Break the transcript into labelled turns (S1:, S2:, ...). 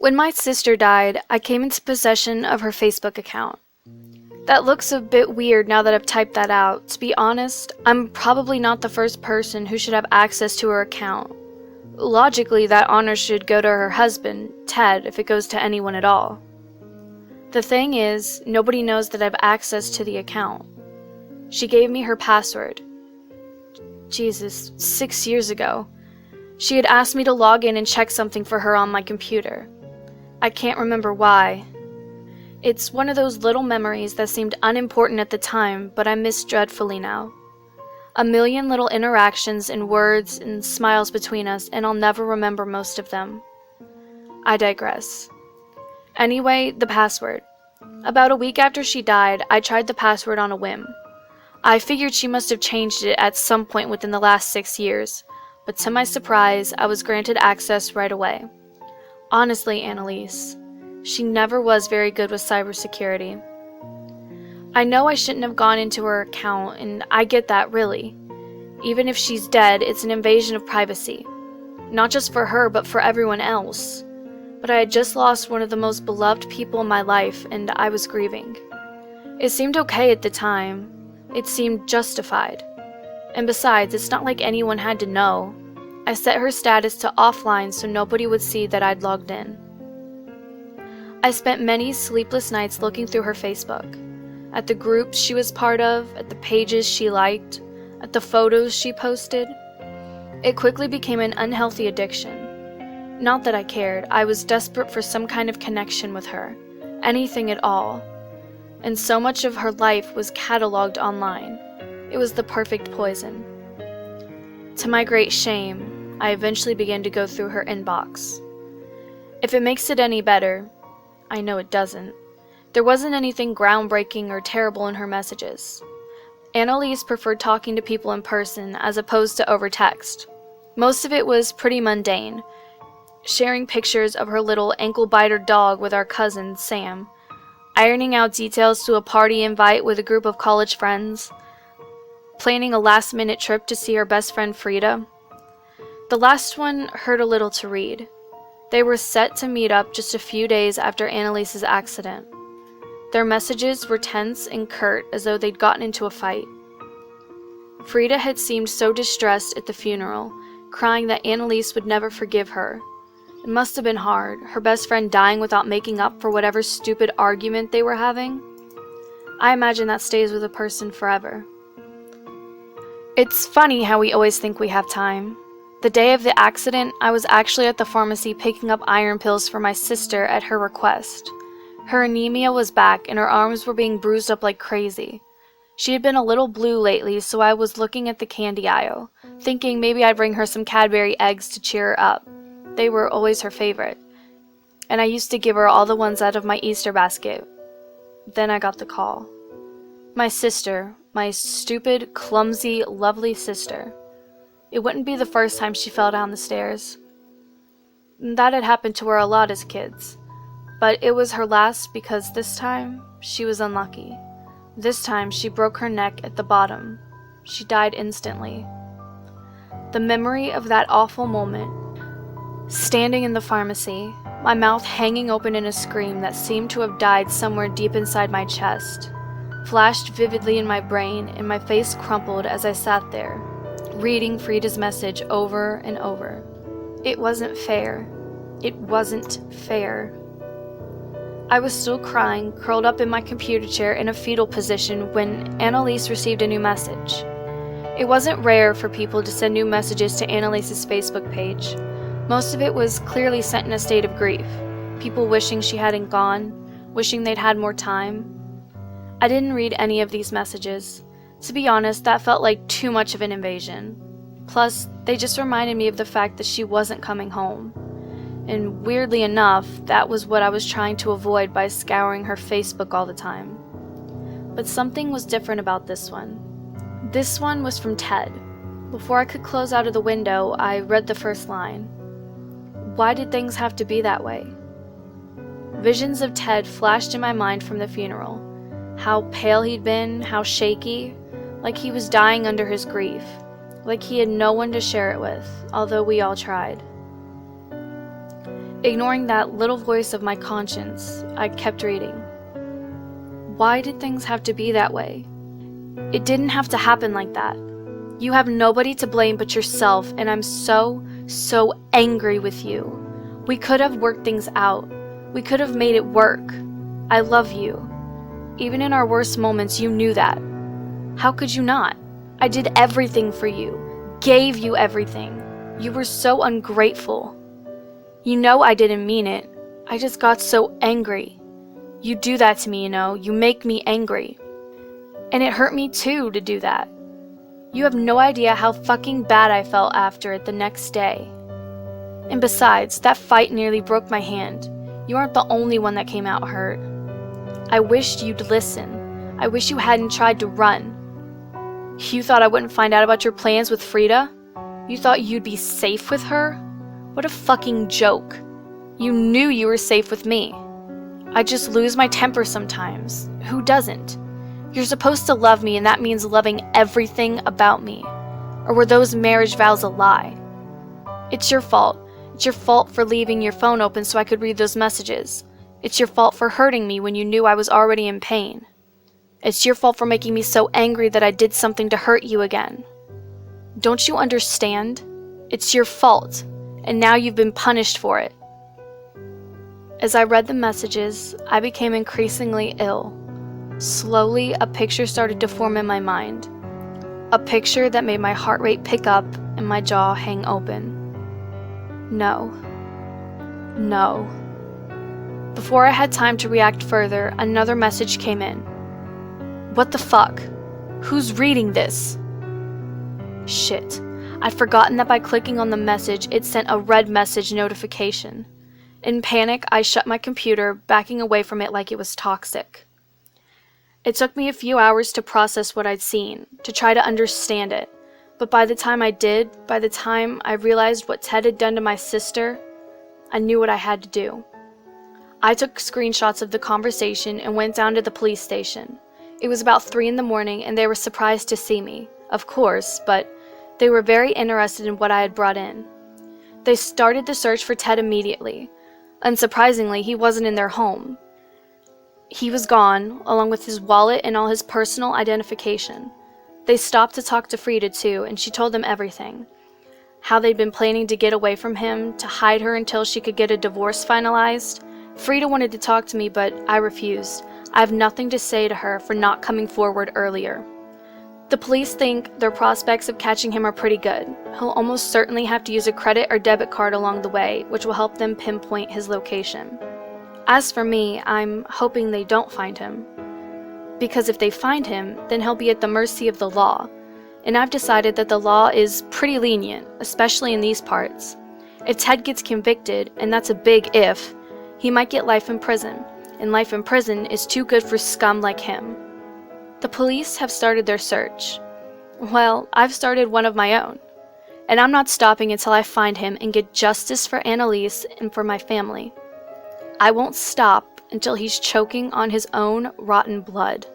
S1: When my sister died, I came into possession of her Facebook account. That looks a bit weird now that I've typed that out. To be honest, I'm probably not the first person who should have access to her account. Logically, that honor should go to her husband, Ted, if it goes to anyone at all. The thing is, nobody knows that I have access to the account. She gave me her password. Jesus, 6 years ago. She had asked me to log in and check something for her on my computer. I can't remember why. It's one of those little memories that seemed unimportant at the time, but I miss dreadfully now. A million little interactions and words and smiles between us, and I'll never remember most of them. I digress. Anyway, the password. About a week after she died, I tried the password on a whim. I figured she must have changed it at some point within the last 6 years, but to my surprise, I was granted access right away. Honestly, Annalise, she never was very good with cybersecurity. I know I shouldn't have gone into her account, and I get that really. Even if she's dead, it's an invasion of privacy. Not just for her, but for everyone else. But I had just lost one of the most beloved people in my life, and I was grieving. It seemed okay at the time. It seemed justified. And besides, it's not like anyone had to know. I set her status to offline so nobody would see that I'd logged in. I spent many sleepless nights looking through her Facebook. At the groups she was part of, at the pages she liked, at the photos she posted. It quickly became an unhealthy addiction. Not that I cared, I was desperate for some kind of connection with her. Anything at all. And so much of her life was catalogued online. It was the perfect poison. To my great shame, I eventually began to go through her inbox. If it makes it any better, I know it doesn't, there wasn't anything groundbreaking or terrible in her messages. Annalise preferred talking to people in person as opposed to over text. Most of it was pretty mundane, sharing pictures of her little ankle-biter dog with our cousin, Sam, ironing out details to a party invite with a group of college friends, planning a last-minute trip to see her best friend Frida. The last one hurt a little to read. They were set to meet up just a few days after Annalise's accident. Their messages were tense and curt as though they'd gotten into a fight. Frida had seemed so distressed at the funeral, crying that Annalise would never forgive her. It must have been hard, her best friend dying without making up for whatever stupid argument they were having. I imagine that stays with a person forever. It's funny how we always think we have time. The day of the accident, I was actually at the pharmacy picking up iron pills for my sister at her request. Her anemia was back and her arms were being bruised up like crazy. She had been a little blue lately, so I was looking at the candy aisle, thinking maybe I'd bring her some Cadbury eggs to cheer her up. They were always her favorite. And I used to give her all the ones out of my Easter basket. Then I got the call. My sister, my stupid, clumsy, lovely sister. It wouldn't be the first time she fell down the stairs. That had happened to her a lot as kids. But it was her last because this time, she was unlucky. This time, she broke her neck at the bottom. She died instantly. The memory of that awful moment, standing in the pharmacy, my mouth hanging open in a scream that seemed to have died somewhere deep inside my chest, flashed vividly in my brain, and my face crumpled as I sat there, reading Frida's message over and over. It wasn't fair. It wasn't fair. I was still crying, curled up in my computer chair in a fetal position when Annalise received a new message. It wasn't rare for people to send new messages to Annalise's Facebook page. Most of it was clearly sent in a state of grief. People wishing she hadn't gone, wishing they'd had more time. I didn't read any of these messages. To be honest, that felt like too much of an invasion. Plus, they just reminded me of the fact that she wasn't coming home. And weirdly enough, that was what I was trying to avoid by scouring her Facebook all the time. But something was different about this one. This one was from Ted. Before I could close out of the window, I read the first line. Why did things have to be that way? Visions of Ted flashed in my mind from the funeral. How pale he'd been, how shaky, like he was dying under his grief, like he had no one to share it with, although we all tried. Ignoring that little voice of my conscience, I kept reading. Why did things have to be that way? It didn't have to happen like that. You have nobody to blame but yourself, and I'm so angry with you. We could have worked things out. We could have made it work. I love you. Even in our worst moments, you knew that. How could you not? I did everything for you. Gave you everything. You were so ungrateful. You know I didn't mean it. I just got so angry. You do that to me, you know. You make me angry. And it hurt me too to do that. You have no idea how fucking bad I felt after it the next day. And besides, that fight nearly broke my hand. You aren't the only one that came out hurt. I wished you'd listen. I wish you hadn't tried to run. You thought I wouldn't find out about your plans with Frida? You thought you'd be safe with her? What a fucking joke. You knew you were safe with me. I just lose my temper sometimes. Who doesn't? You're supposed to love me, and that means loving everything about me. Or were those marriage vows a lie? It's your fault. It's your fault for leaving your phone open so I could read those messages. It's your fault for hurting me when you knew I was already in pain. It's your fault for making me so angry that I did something to hurt you again. Don't you understand? It's your fault, and now you've been punished for it. As I read the messages, I became increasingly ill. Slowly, a picture started to form in my mind. A picture that made my heart rate pick up and my jaw hang open. No. No. Before I had time to react further, another message came in. What the fuck? Who's reading this? Shit. I'd forgotten that by clicking on the message, it sent a red message notification. In panic, I shut my computer, backing away from it like it was toxic. It took me a few hours to process what I'd seen, to try to understand it, but by the time I realized what Ted had done to my sister, I knew what I had to do. I took screenshots of the conversation and went down to the police station. It was about 3 a.m, and they were surprised to see me, of course, but they were very interested in what I had brought in. They started the search for Ted immediately. Unsurprisingly, he wasn't in their home. He was gone, along with his wallet and all his personal identification. They stopped to talk to Frida too, and she told them everything. How they'd been planning to get away from him, to hide her until she could get a divorce finalized. Frida wanted to talk to me, but I refused. I have nothing to say to her for not coming forward earlier. The police think their prospects of catching him are pretty good. He'll almost certainly have to use a credit or debit card along the way, which will help them pinpoint his location. As for me, I'm hoping they don't find him. Because if they find him, then he'll be at the mercy of the law. And I've decided that the law is pretty lenient, especially in these parts. If Ted gets convicted, and that's a big if, he might get life in prison. And life in prison is too good for scum like him. The police have started their search. Well, I've started one of my own. And I'm not stopping until I find him and get justice for Annalise and for my family. I won't stop until he's choking on his own rotten blood.